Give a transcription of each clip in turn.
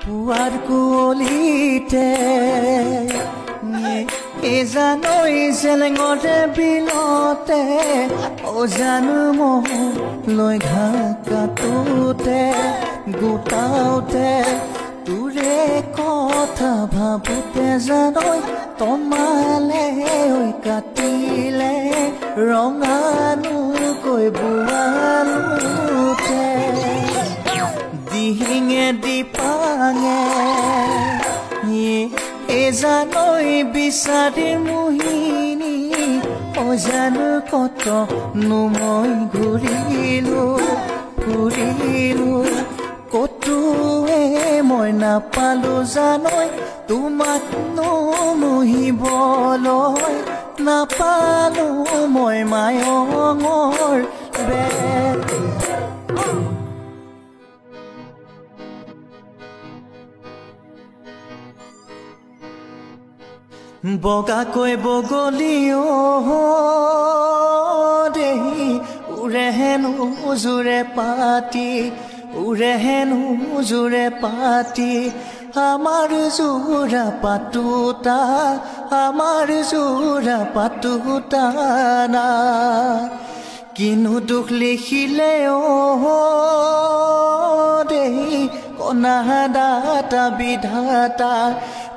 পুৱাৰ কুঁৱলীতে জানৈ জেলেঙতে বিলতে অজানো মহ লৈ ঘাঁহ কাটোতে গোটাওতে তোৰে কথা ভাবোতে জানৈ তোমালে কাটিলে ৰঙানুকৈ বোৱালোতে দিহিঙে দিপাঙে জানৈ বিচাৰি মোহিনী অজানো কত মই ঘূৰিলো কতোৱে মই নাপালো জানৈ তোমাক নমহিবলৈ নাপালো মই মায়ঙৰ বেট বগাকৈ বগলীও দেহি উৰেহেনো জোৰে পাতি আমাৰ জোৰা পাতোতা না কিনো দুখ লিখিলে দেহি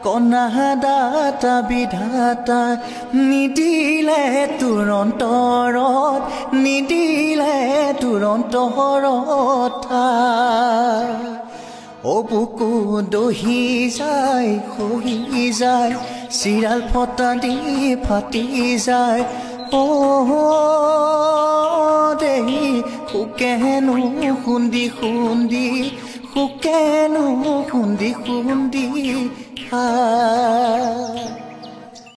কণাদাতা বিধাতা নিদিলে তোৰ অন্তৰত বুকু দহি যায় খহি যায় চিৰাল ফটা দি ফাটি যায় দেহি শুকেনো খুন্দি